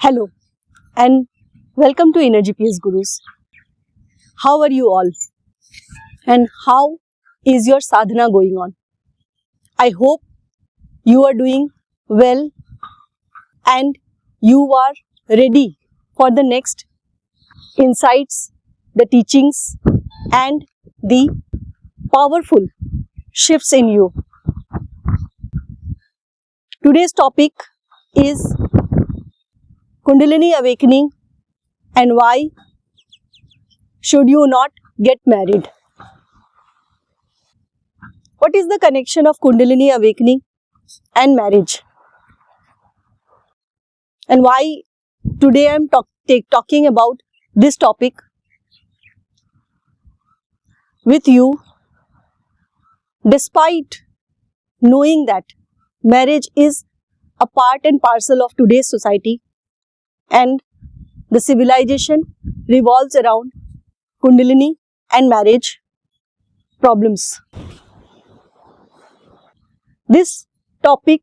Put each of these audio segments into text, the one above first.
Hello and welcome to Inner GPS Gurus. How are you all? And how is your sadhana going on? I hope you are doing well and you are ready for the next insights, the teachings and the powerful shifts in you. Today's topic is Kundalini Awakening and why should you not get married? What is the connection of Kundalini Awakening and marriage? And why today I am talking about this topic with you, despite knowing that marriage is a part and parcel of today's society and the civilization revolves around Kundalini and marriage problems. This topic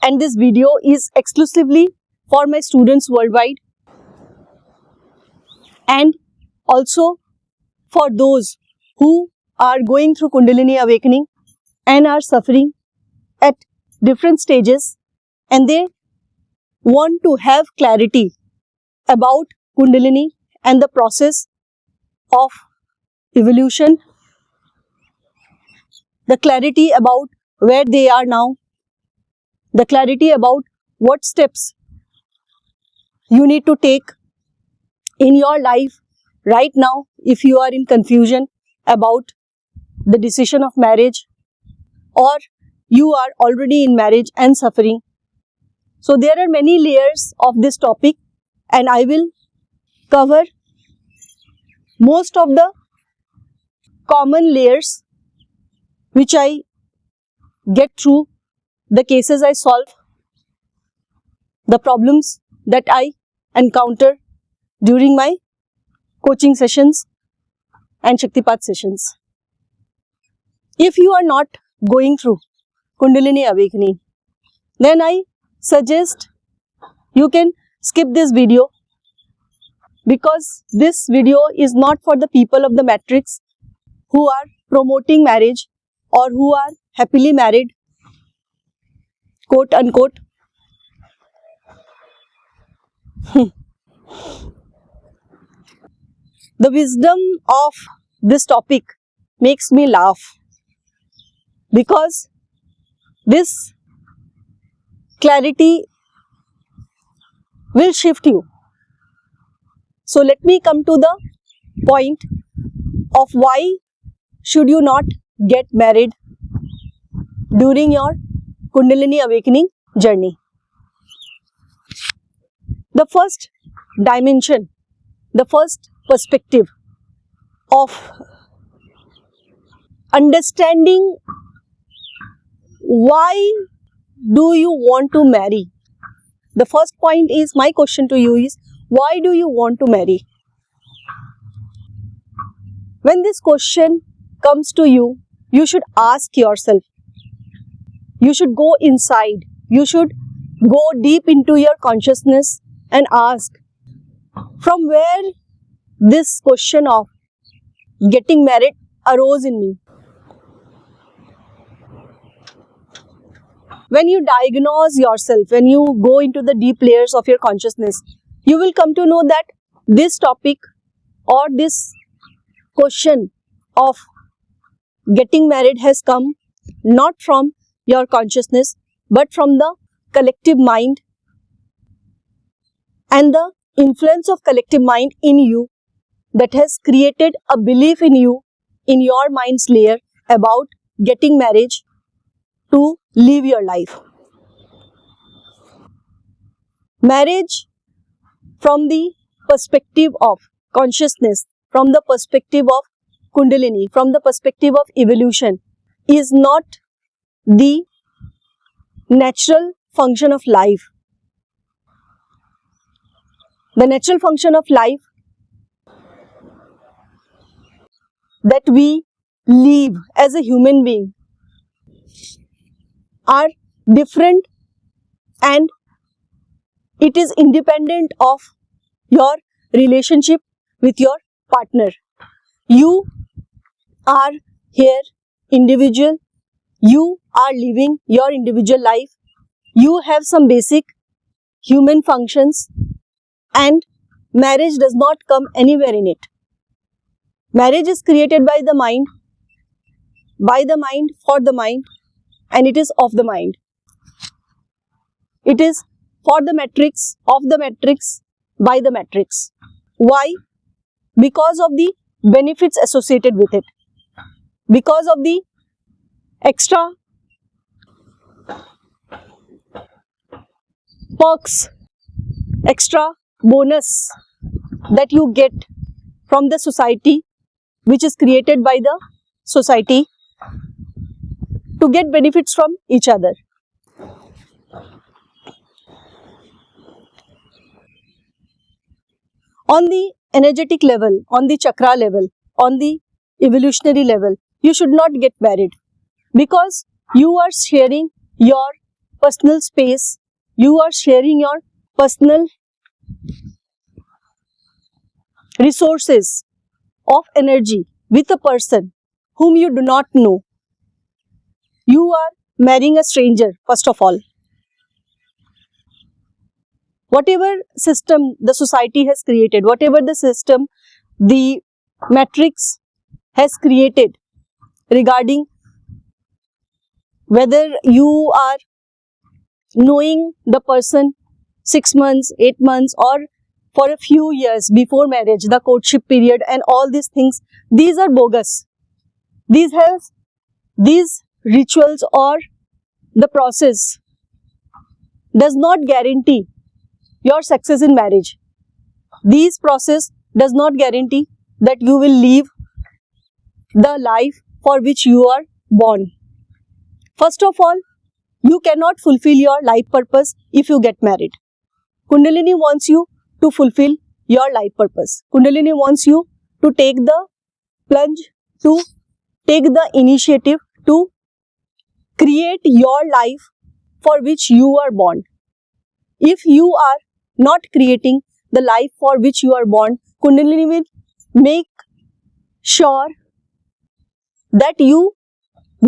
and this video is exclusively for my students worldwide and also for those who are going through Kundalini Awakening and are suffering at different stages and they want to have clarity about Kundalini and the process of evolution, the clarity about where they are now, the clarity about what steps you need to take in your life right now if you are in confusion about the decision of marriage or you are already in marriage and suffering. So there are many layers of this topic and I will cover most of the common layers which I get through the cases I solve, the problems that I encounter during my coaching sessions and Shaktipat sessions. If you are not going through Kundalini Awakening, then I suggest you can skip this video because this video is not for the people of the matrix who are promoting marriage or who are happily married, quote unquote. The wisdom of this topic makes me laugh because this clarity will shift you. So let me come to the point of why should you not get married during your Kundalini Awakening journey. The first dimension, the first perspective of understanding why do you want to marry? The first point is, my question to you is, why do you want to marry? When this question comes to you, you should ask yourself. You should go inside. You should go deep into your consciousness and ask, from where this question of getting married arose in me? When you diagnose yourself, when you go into the deep layers of your consciousness, you will come to know that this topic or this question of getting married has come not from your consciousness but from the collective mind and the influence of collective mind in you that has created a belief in you, in your mind's layer about getting marriage to live your life. Marriage from the perspective of consciousness, from the perspective of Kundalini, from the perspective of evolution is not the natural function of life. The natural function of life that we live as a human being are different and It is independent of your relationship with your partner. You are here individual. You are living your individual life. You have some basic human functions, and marriage does not come anywhere in it. Marriage is created by the mind, for the mind, and it is of the mind. It is for the matrix, of the matrix, by the matrix. Why? Because of the benefits associated with it. Because of the extra perks, extra bonus that you get from the society, which is created by the society to get benefits from each other. On the energetic level, on the chakra level, on the evolutionary level, you should not get married, because you are sharing your personal space, you are sharing your personal resources of energy with a person whom you do not know. You are marrying a stranger, first of all. Whatever system the society has created, whatever the system the matrix has created regarding whether you are knowing the person 6 months, 8 months, or for a few years before marriage, the courtship period and all these things, these are bogus. These rituals or the process does not guarantee your success in marriage. These process does not guarantee that you will live the life for which you are born. First of all, you cannot fulfill your life purpose if you get married. Kundalini wants you to fulfill your life purpose. Kundalini wants you to take the plunge, to take the initiative to create your life for which you are born. If you are not creating the life for which you are born, Kundalini will make sure that you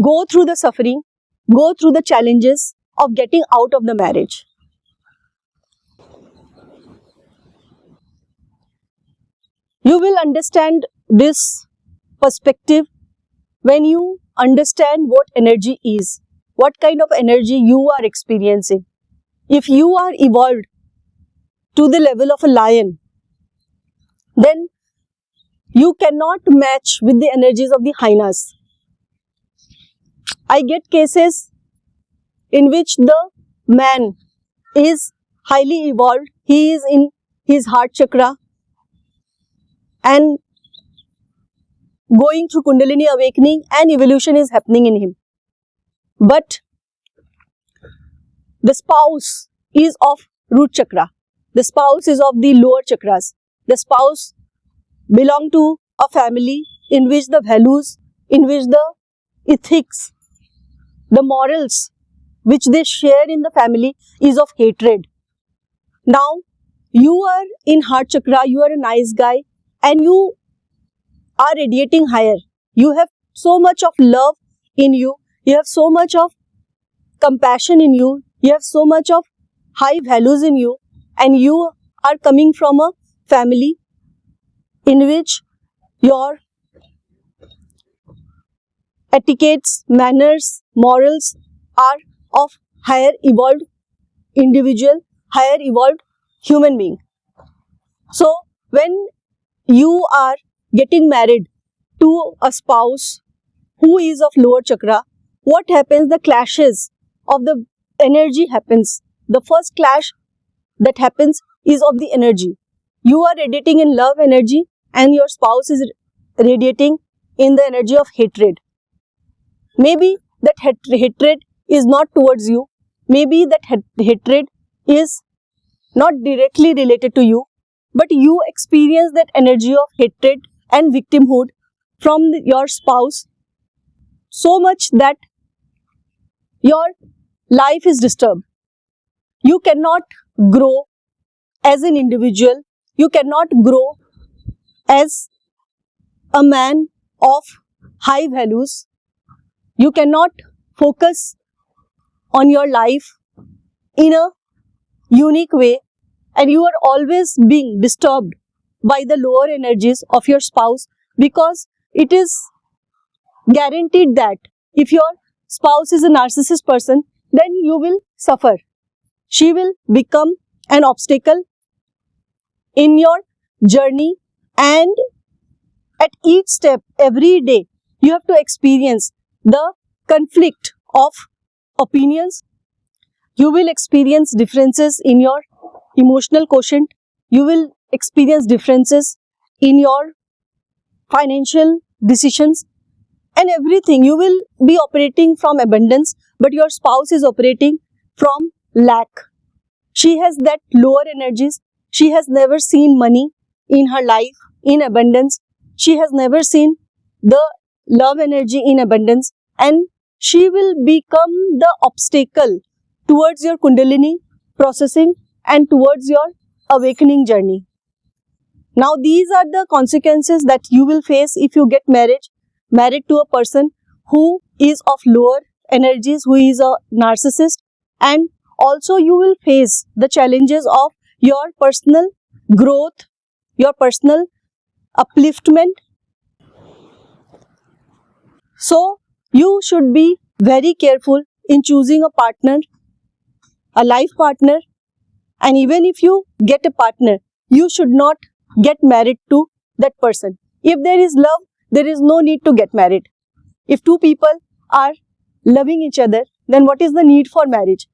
go through the suffering, go through the challenges of getting out of the marriage. You will understand this perspective when you understand what energy is, what kind of energy you are experiencing. If you are evolved to the level of a lion, then you cannot match with the energies of the hyenas. I get cases in which the man is highly evolved, he is in his heart chakra and going through Kundalini Awakening, and evolution is happening in him. But the spouse is of root chakra. The spouse is of the lower chakras. The spouse belongs to a family in which the values, in which the ethics, the morals which they share in the family is of hatred. Now, you are in heart chakra, you are a nice guy and you are radiating higher. You have so much of love in you, you have so much of compassion in you, you have so much of high values in you, and you are coming from a family in which your etiquettes, manners, morals are of higher evolved individual, higher evolved human being. So, when you are getting married to a spouse who is of lower chakra, what happens? The clashes of the energy happens. The first clash that happens is of the energy. You are radiating in love energy and your spouse is radiating in the energy of hatred. Maybe that hatred is not towards you. Maybe that hatred is not directly related to you, but you experience that energy of hatred and victimhood from your spouse so much that your life is disturbed. You cannot grow, as an individual. You cannot grow as a man of high values. You cannot focus on your life in a unique way, and you are always being disturbed by the lower energies of your spouse, because it is guaranteed that if your spouse is a narcissist person, then you will suffer. She will become an obstacle in your journey, and at each step, every day, you have to experience the conflict of opinions. You will experience differences in your emotional quotient. You will experience differences in your financial decisions and everything. You will be operating from abundance, but your spouse is operating from lack. She has that lower energies. She has never seen money in her life in abundance. She has never seen the love energy in abundance, and she will become the obstacle towards your Kundalini processing and towards your awakening journey. Now, these are the consequences that you will face if you get married to a person who is of lower energies, who is a narcissist, and also you will face the challenges of your personal growth, your personal upliftment. So, you should be very careful in choosing a partner, a life partner, and even if you get a partner, you should not get married to that person. If there is love, there is no need to get married. If two people are loving each other, then what is the need for marriage?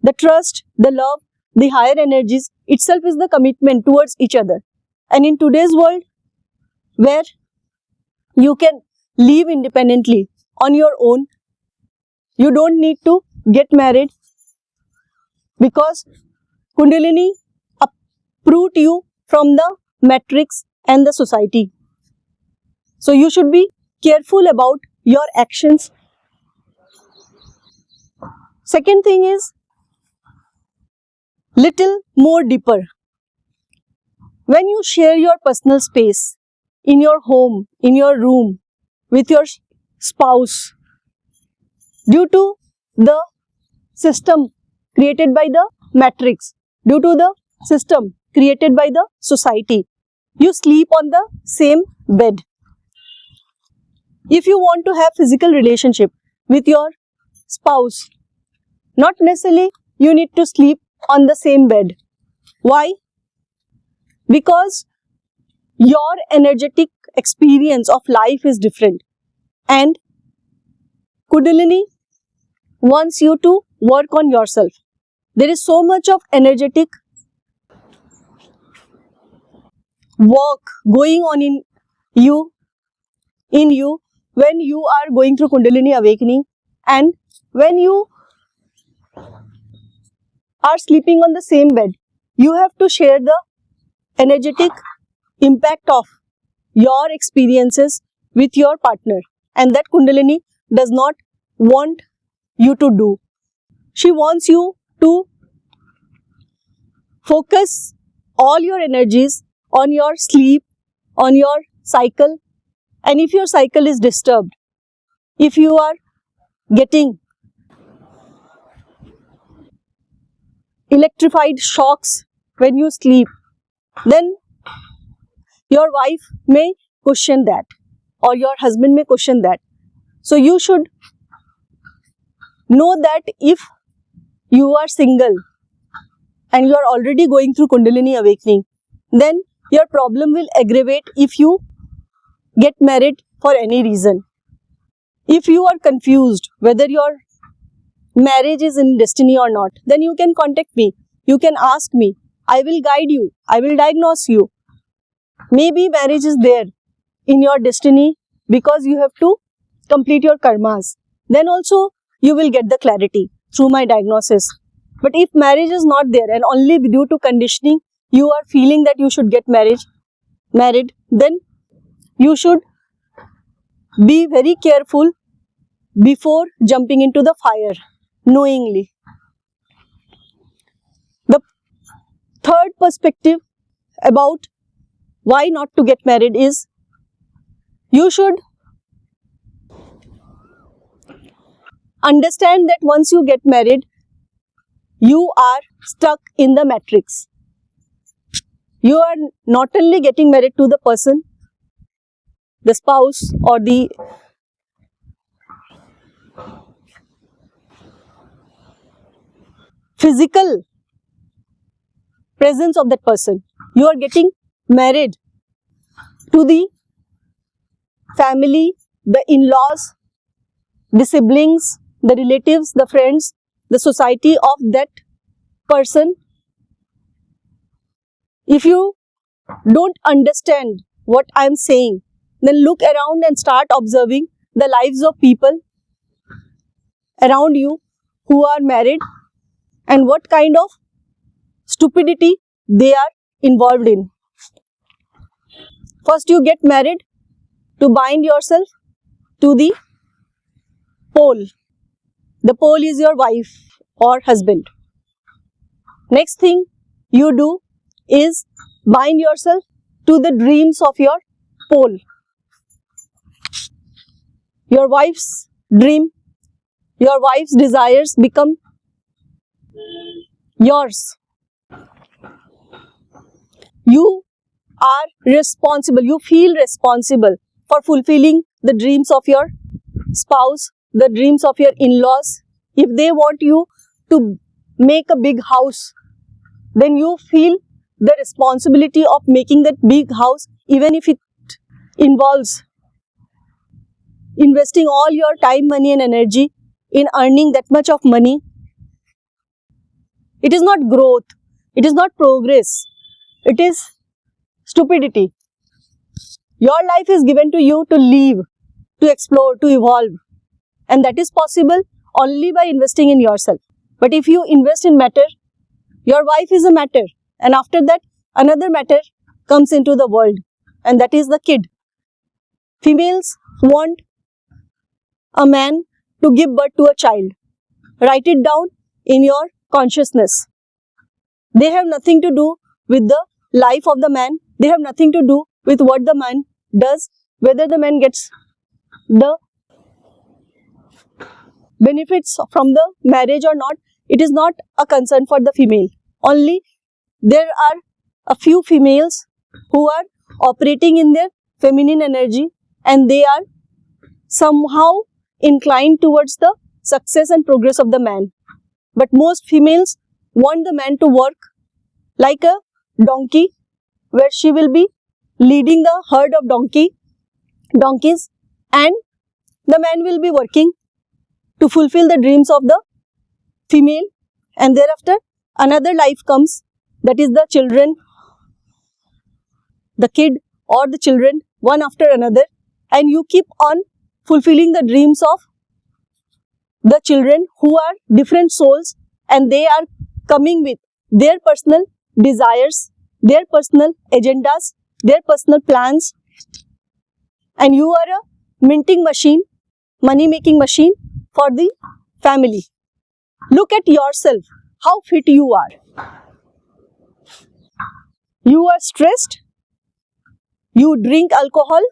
The trust, the love, the higher energies itself is the commitment towards each other. And in today's world, where you can live independently on your own, you don't need to get married, because Kundalini uproot you from the matrix and the society. So you should be careful about your actions. Second thing is little more deeper. When you share your personal space in your home, in your room, with your spouse, due to the system created by the matrix, due to the system created by the society, you sleep on the same bed. If you want to have physical relationship with your spouse, not necessarily you need to sleep on the same bed. Why? Because your energetic experience of life is different, and Kundalini wants you to work on yourself. There is so much of energetic work going on in you when you are going through Kundalini Awakening, and when you are sleeping on the same bed, you have to share the energetic impact of your experiences with your partner, and that Kundalini does not want you to do. She wants you to focus all your energies on your sleep, on your cycle, and if your cycle is disturbed, if you are getting electrified shocks when you sleep, then your wife may question that, or your husband may question that. So you should know that if you are single and you are already going through Kundalini Awakening, then your problem will aggravate if you get married for any reason. If you are confused whether your marriage is in destiny or not, then you can contact me. You can ask me. I will guide you. I will diagnose you. Maybe marriage is there in your destiny because you have to complete your karmas. Then also you will get the clarity through my diagnosis. But if marriage is not there and only due to conditioning you are feeling that you should get married, then you should be very careful before jumping into the fire knowingly. The third perspective about why not to get married is, you should understand that once you get married, you are stuck in the matrix. You are not only getting married to the person, the spouse or the physical presence of that person. You are getting married to the family, the in-laws, the siblings, the relatives, the friends, the society of that person. If you don't understand what I am saying, then look around and start observing the lives of people around you who are married and what kind of stupidity they are involved in. First, you get married to bind yourself to the pole. The pole is your wife or husband. Next thing you do is bind yourself to the dreams of your pole. Your wife's dream, your wife's desires become yours. You are responsible, you feel responsible for fulfilling the dreams of your spouse, the dreams of your in-laws. If they want you to make a big house, then you feel the responsibility of making that big house, even if it involves investing all your time, money and energy in earning that much of money. It is not growth, it is not progress, it is stupidity. Your life is given to you to live, to explore, to evolve, and that is possible only by investing in yourself. But if you invest in matter, your wife is a matter, and after that another matter comes into the world, and that is the kid. Females want a man to give birth to a child. Write it down in your consciousness. They have nothing to do with the life of the man. They have nothing to do with what the man does, whether the man gets the benefits from the marriage or not. It is not a concern for the female. Only there are a few females who are operating in their feminine energy, and they are somehow inclined towards the success and progress of the man. But most females want the man to work like a donkey, where she will be leading the herd of donkeys, and the man will be working to fulfill the dreams of the female, and thereafter another life comes, that is the children, the kid or the children, one after another, and you keep on fulfilling the dreams of the children who are different souls, and they are coming with their personal desires, their personal agendas, their personal plans, and you are a minting machine, money making machine for the family. Look at yourself, how fit you are. You are stressed, you drink alcohol,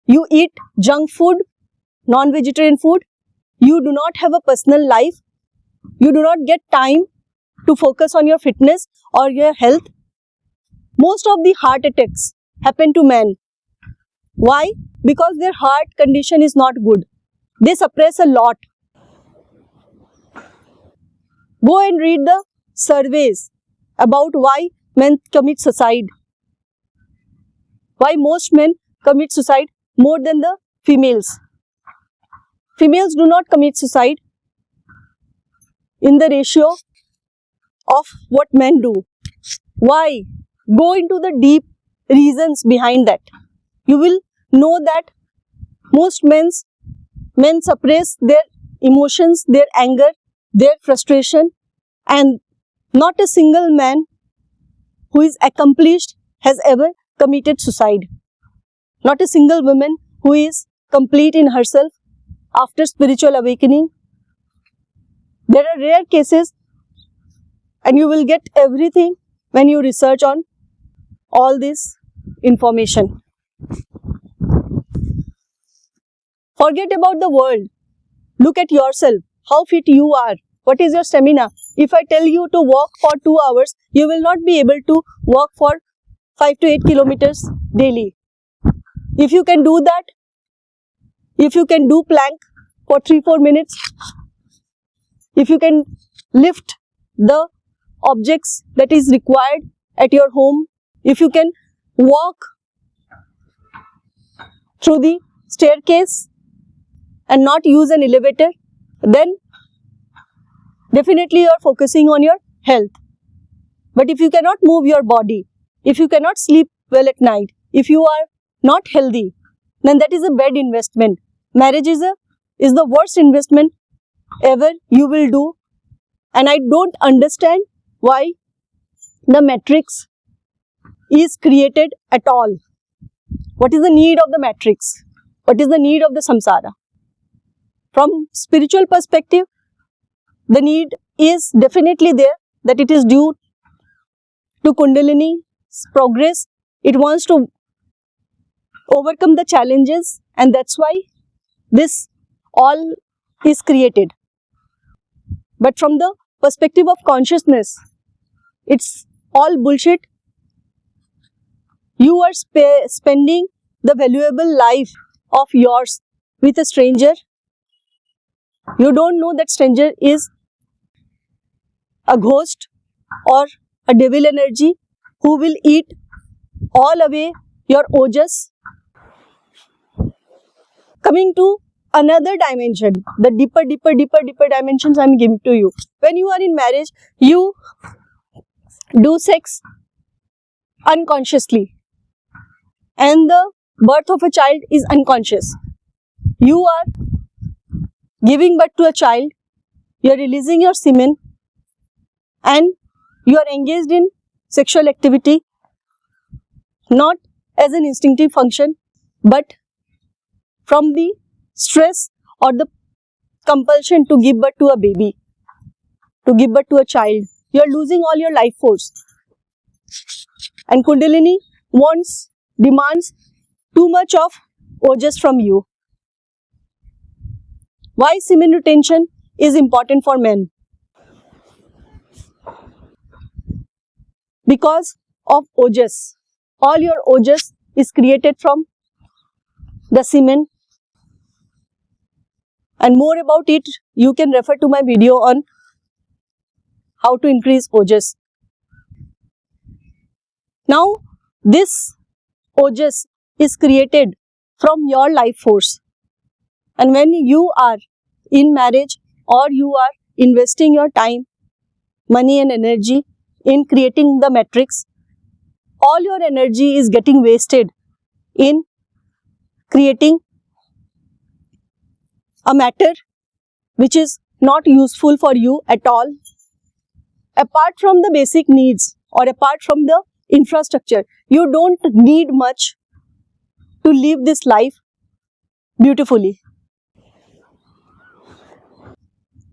you eat junk food, non-vegetarian food, you do not have a personal life, you do not get time to focus on your fitness or your health. Most of the heart attacks happen to men. Why? Because their heart condition is not good. They suppress a lot. Go and read the surveys about why men commit suicide. Why most men commit suicide more than the females. Females do not commit suicide in the ratio of what men do. Why? Go into the deep reasons behind that. You will know that most men suppress their emotions, their anger, their frustration, and not a single man who is accomplished has ever committed suicide. Not a single woman who is complete in herself after spiritual awakening. There are rare cases, and you will get everything when you research on all this information. Forget about the world. Look at yourself. How fit you are. What is your stamina? If I tell you to walk for 2 hours, you will not be able to walk for 5 to 8 kilometers daily. If you can do that, if you can do plank for 3-4 minutes, if you can lift the objects that is required at your home, if you can walk through the staircase and not use an elevator, then definitely you are focusing on your health. But if you cannot move your body, if you cannot sleep well at night, if you are not healthy, then that is a bad investment. Marriage is the worst investment ever you will do. And I don't understand why the matrix is created at all. What is the need of the matrix? What is the need of the samsara? From spiritual perspective, the need is definitely there, that it is due to Kundalini's progress. It wants to overcome the challenges, and that's why this all is created. But from the perspective of consciousness, it's all bullshit. You are spending the valuable life of yours with a stranger. You don't know that stranger is a ghost or a devil energy who will eat all away your ojas. Coming to another dimension, the deeper dimensions I am giving to you. When you are in marriage, you do sex unconsciously, and the birth of a child is unconscious. You are giving birth to a child, you are releasing your semen, and you are engaged in sexual activity, not as an instinctive function, but from the stress or the compulsion to give birth to a baby, to give birth to a child. You are losing all your life force. And Kundalini demands too much of ojas from you. Why semen retention is important for men? Because of ojas. All your ojas is created from the semen. And more about it, you can refer to my video on how to increase ojas. Now, this ojas is created from your life force. And when you are in marriage or you are investing your time, money and energy in creating the matrix, all your energy is getting wasted in creating a matter which is not useful for you at all. Apart from the basic needs or apart from the infrastructure, you don't need much to live this life beautifully.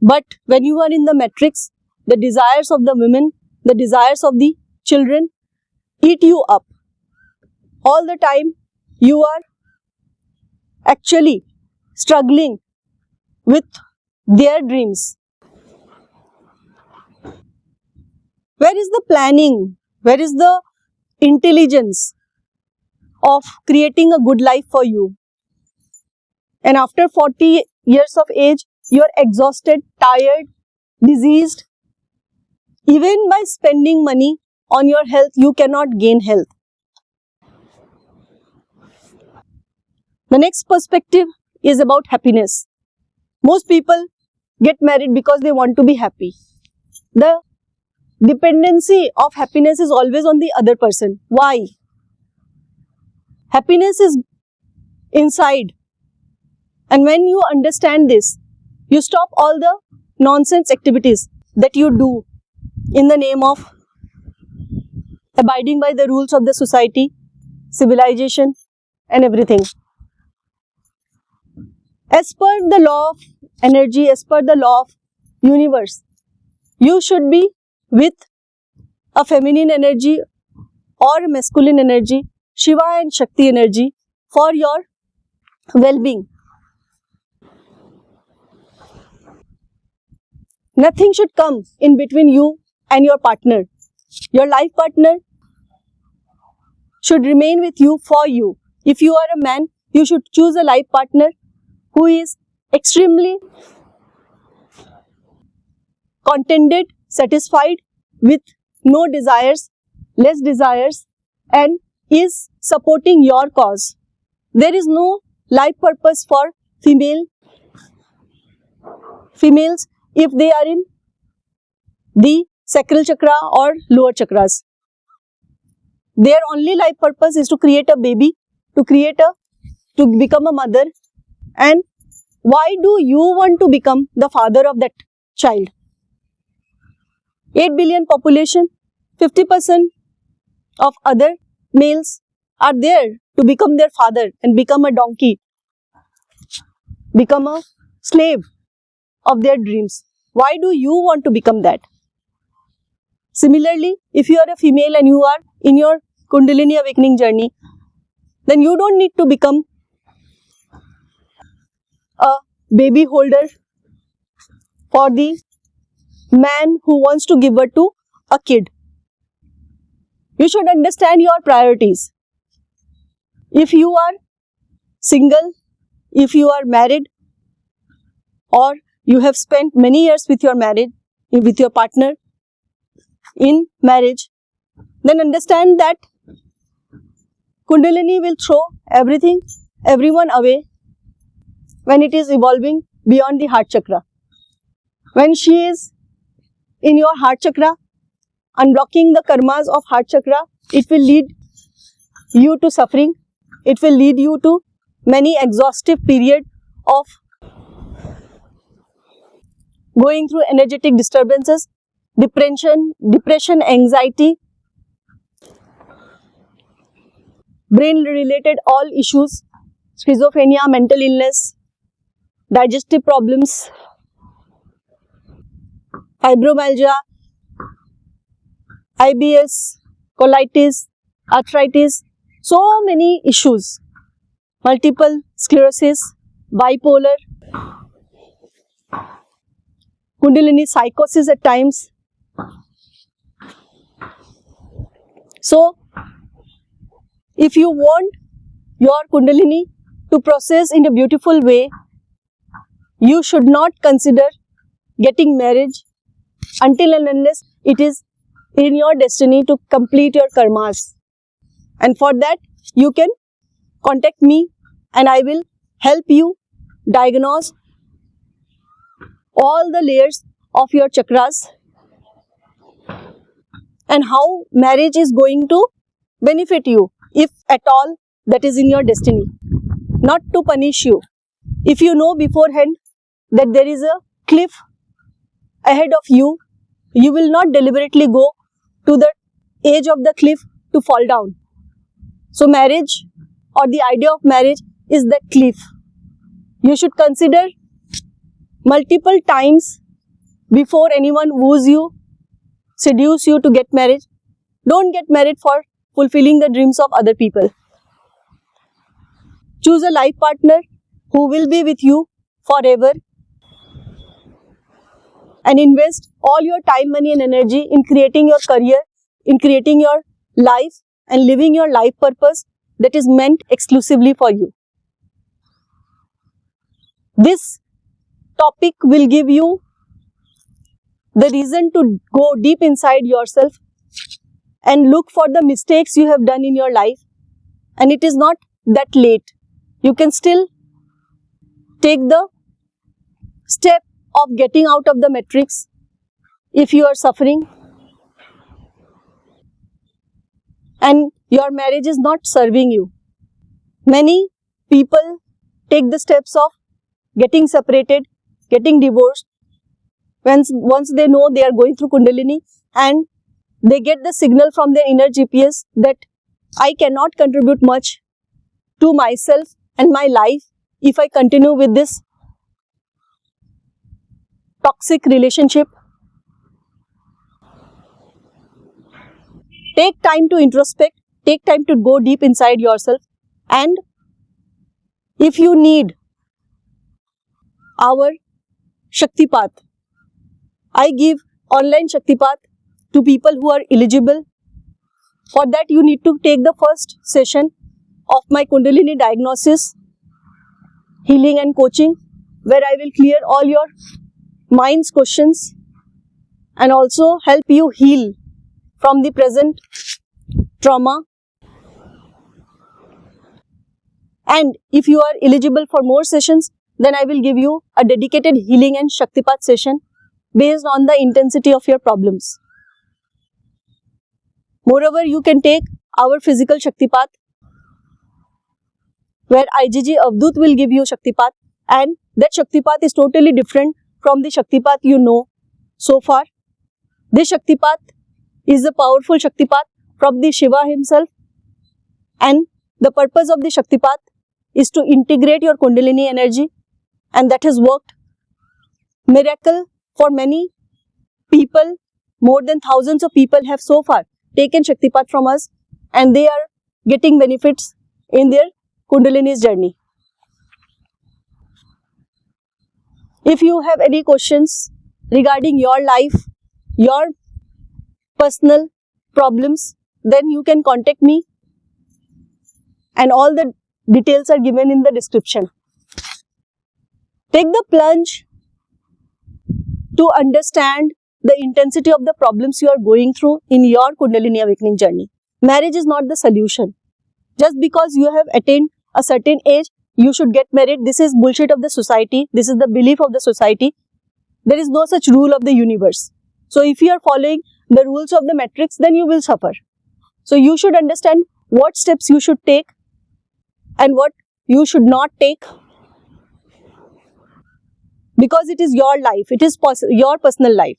But when you are in the matrix, the desires of the women, the desires of the children eat you up. All the time you are actually struggling with their dreams. Where is the planning? Where is the intelligence of creating a good life for you? And after 40 years of age, you are exhausted, tired, diseased. Even by spending money on your health, you cannot gain health. The next perspective is about happiness. Most people get married because they want to be happy. The dependency of happiness is always on the other person. Why? Happiness is inside. And when you understand this, you stop all the nonsense activities that you do in the name of abiding by the rules of the society, civilization, and everything. As per the law of energy, as per the law of universe, you should be with a feminine energy or masculine energy, Shiva and Shakti energy for your well-being. Nothing should come in between you and your partner. Your life partner should remain with you for you. If you are a man, you should choose a life partner who is extremely contented, satisfied, with no desires, less desires, and is supporting your cause. There is no life purpose for females if they are in the sacral chakra or lower chakras. Their only life purpose is to create a baby, to become a mother. And why do you want to become the father of that child? 8 billion population, 50% of other males are there to become their father and become a donkey, become a slave of their dreams. Why do you want to become that? Similarly, if you are a female and you are in your Kundalini Awakening journey, then you don't need to become a baby holder for the man who wants to give birth to a kid. You should understand your priorities. If you are single, if you are married, or you have spent many years with your partner in marriage, then understand that Kundalini will throw everyone away when it is evolving beyond the heart chakra. When she is in your heart chakra, unblocking the karmas of heart chakra, it will lead you to suffering. It will lead you to many exhaustive period of going through energetic disturbances, depression, anxiety, brain-related all issues, schizophrenia, mental illness, digestive problems, fibromyalgia, IBS, colitis, arthritis, so many issues, multiple sclerosis, bipolar, Kundalini psychosis at times. So, if you want your Kundalini to process in a beautiful way, you should not consider getting married until and unless it is in your destiny to complete your karmas. And for that, you can contact me and I will help you diagnose all the layers of your chakras and how marriage is going to benefit you, if at all that is in your destiny, not to punish you. If you know beforehand that there is a cliff ahead of you, you will not deliberately go to the edge of the cliff to fall down. So marriage or the idea of marriage is that cliff. You should consider multiple times before anyone woos you, seduce you to get married. Don't get married for fulfilling the dreams of other people. Choose a life partner who will be with you forever and invest all your time, money and energy in creating your career, in creating your life and living your life purpose that is meant exclusively for you. This topic will give you the reason to go deep inside yourself and look for the mistakes you have done in your life, and it is not that late. You can still take the step of getting out of the matrix if you are suffering and your marriage is not serving you. Many people take the steps of getting separated, getting divorced, once they know they are going through Kundalini and they get the signal from their inner GPS that I cannot contribute much to myself and my life if I continue with this toxic relationship. Take time to introspect, take time to go deep inside yourself, and if you need our Shaktipath, I give online Shaktipath to people who are eligible. For that, you need to take the first session of my Kundalini diagnosis, healing and coaching, where I will clear all your mind's questions and also help you heal from the present trauma. And if you are eligible for more sessions, then I will give you a dedicated healing and Shaktipath session based on the intensity of your problems. Moreover, you can take our physical Shaktipath, where IGG Avdut will give you Shaktipath, and that Shaktipath is totally different from the Shaktipath you know so far. This Shaktipath is a powerful Shaktipath from the Shiva himself, and the purpose of the Shaktipath is to integrate your Kundalini energy, and that has worked miracle for many people. More than thousands of people have so far taken Shaktipath from us, and they are getting benefits in their Kundalini's journey. If you have any questions regarding your life, your personal problems, then you can contact me, and all the details are given in the description. Take the plunge to understand the intensity of the problems you are going through in your Kundalini Awakening journey. Marriage is not the solution. Just because you have attained a certain age, you should get married. This is bullshit of the society. This is the belief of the society. There is no such rule of the universe. So if you are following the rules of the matrix, then you will suffer. So you should understand what steps you should take and what you should not take, because it is your life. It is your personal life.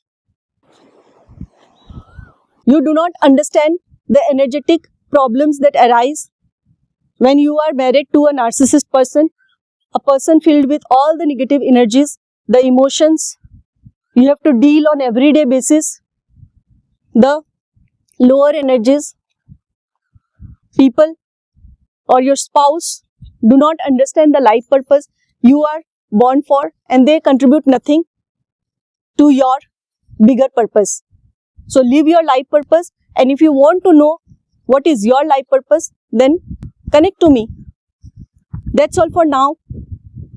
You do not understand the energetic problems that arise when you are married to a narcissist person, a person filled with all the negative energies, the emotions you have to deal on everyday basis, the lower energies. People or your spouse do not understand the life purpose you are born for, and they contribute nothing to your bigger purpose. So live your life purpose, and if you want to know what is your life purpose, then connect to me. That's all for now.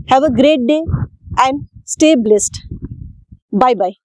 Have a great day and stay blessed. Bye bye.